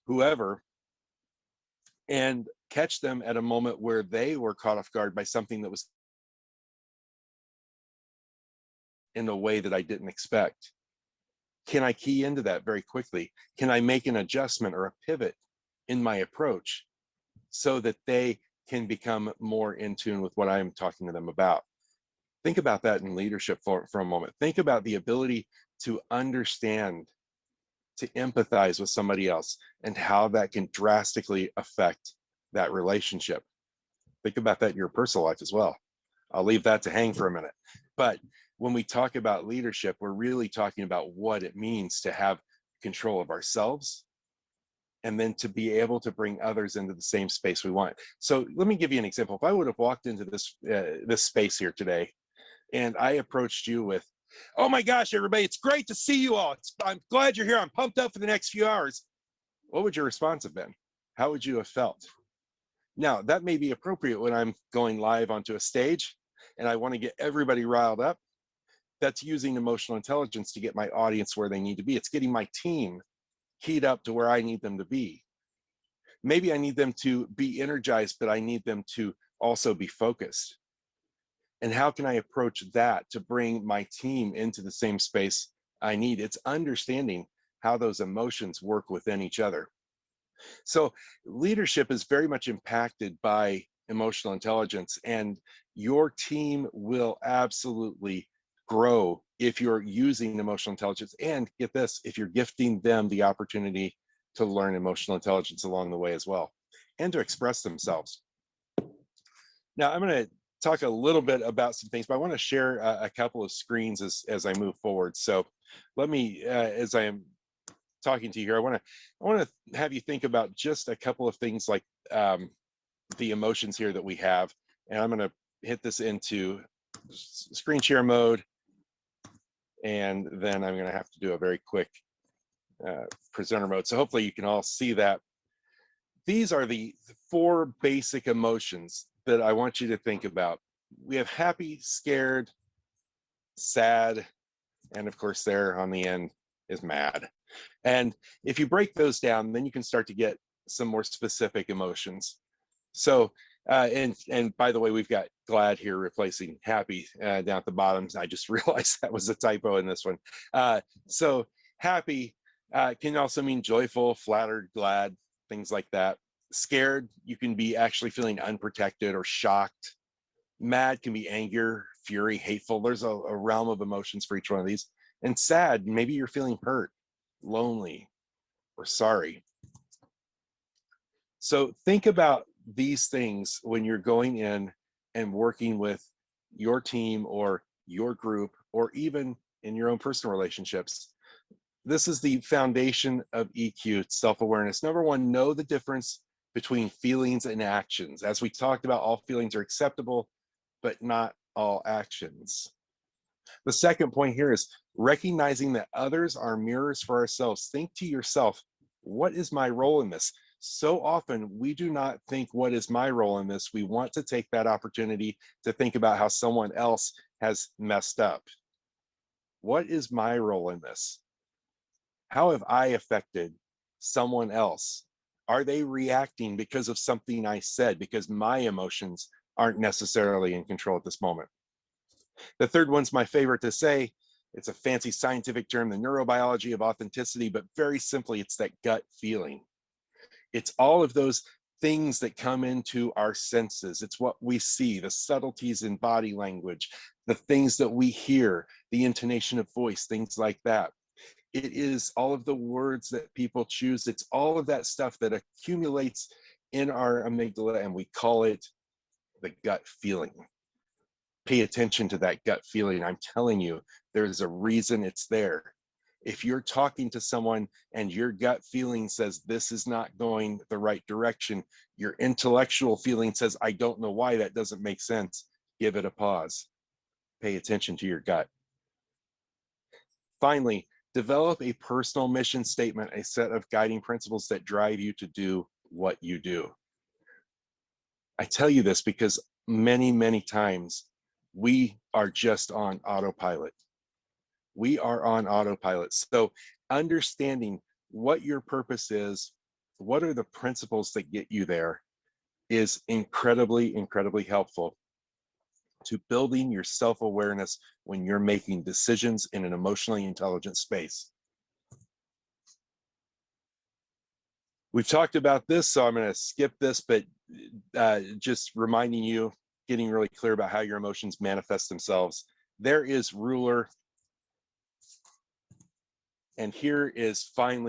whoever, and catch them at a moment where they were caught off guard by something that was in a way that I didn't expect. Can I key into that very quickly? Can I make an adjustment or a pivot in my approach so that they can become more in tune with what I'm talking to them about? Think about that in leadership for a moment. Think about the ability to understand, to empathize with somebody else, and how that can drastically affect that relationship. Think about that in your personal life as well. I'll leave that to hang for a minute. But when we talk about leadership, we're really talking about what it means to have control of ourselves and then to be able to bring others into the same space we want. So let me give you an example. If I would have walked into this space here today and I approached you with, "Oh my gosh, everybody, it's great to see you all. I'm glad you're here. I'm pumped up for the next few hours." What would your response have been? How would you have felt? Now, that may be appropriate when I'm going live onto a stage and I want to get everybody riled up. That's using emotional intelligence to get my audience where they need to be. It's getting my team keyed up to where I need them to be. Maybe I need them to be energized, but I need them to also be focused. And how can I approach that to bring my team into the same space I need? It's understanding how those emotions work within each other. So leadership is very much impacted by emotional intelligence, and your team will absolutely grow if you're using emotional intelligence. And get this, if you're gifting them the opportunity to learn emotional intelligence along the way as well, and to express themselves. Now, I'm going to talk a little bit about some things, but I want to share a couple of screens as I move forward. So let me, as I am talking to you here, I want to have you think about just a couple of things like the emotions here that we have. And I'm going to hit this into screen share mode. And then I'm going to have to do a very quick presenter mode. So hopefully you can all see that. These are the 4 basic emotions that I want you to think about. We have happy, scared, sad, and of course there on the end is mad. And if you break those down, then you can start to get some more specific emotions. So, and by the way, we've got glad here replacing happy down at the bottom. I just realized that was a typo in this one. So happy can also mean joyful, flattered, glad, things like that. Scared, you can be actually feeling unprotected or shocked. Mad can be anger, fury, hateful. There's a realm of emotions for each one of these. And sad, maybe you're feeling hurt, lonely, or sorry. So think about these things when you're going in and working with your team or your group, or even in your own personal relationships. This is the foundation of EQ, self-awareness. Number 1, know the difference between feelings and actions. As we talked about, all feelings are acceptable, but not all actions. The second point here is recognizing that others are mirrors for ourselves. Think to yourself, what is my role in this? So often we do not think, what is my role in this? We want to take that opportunity to think about how someone else has messed up. What is my role in this? How have I affected someone else? Are they reacting because of something I said? Because my emotions aren't necessarily in control at this moment. The third one's my favorite to say. It's a fancy scientific term, the neurobiology of authenticity, but very simply, it's that gut feeling. It's all of those things that come into our senses. It's what we see, the subtleties in body language, the things that we hear, the intonation of voice, things like that. It is all of the words that people choose. It's all of that stuff that accumulates in our amygdala, and we call it the gut feeling. Pay attention to that gut feeling. I'm telling you, there's a reason it's there. If you're talking to someone and your gut feeling says this is not going the right direction, your intellectual feeling says, I don't know why, that doesn't make sense, give it a pause. Pay attention to your gut. Finally, develop a personal mission statement, a set of guiding principles that drive you to do what you do. I tell you this because many, many times we are just on autopilot. We are on autopilot. So understanding what your purpose is, what are the principles that get you there is incredibly, incredibly helpful to building your self-awareness when you're making decisions in an emotionally intelligent space. We've talked about this, so I'm going to skip this, but just reminding you, getting really clear about how your emotions manifest themselves. There is ruler, and here is finally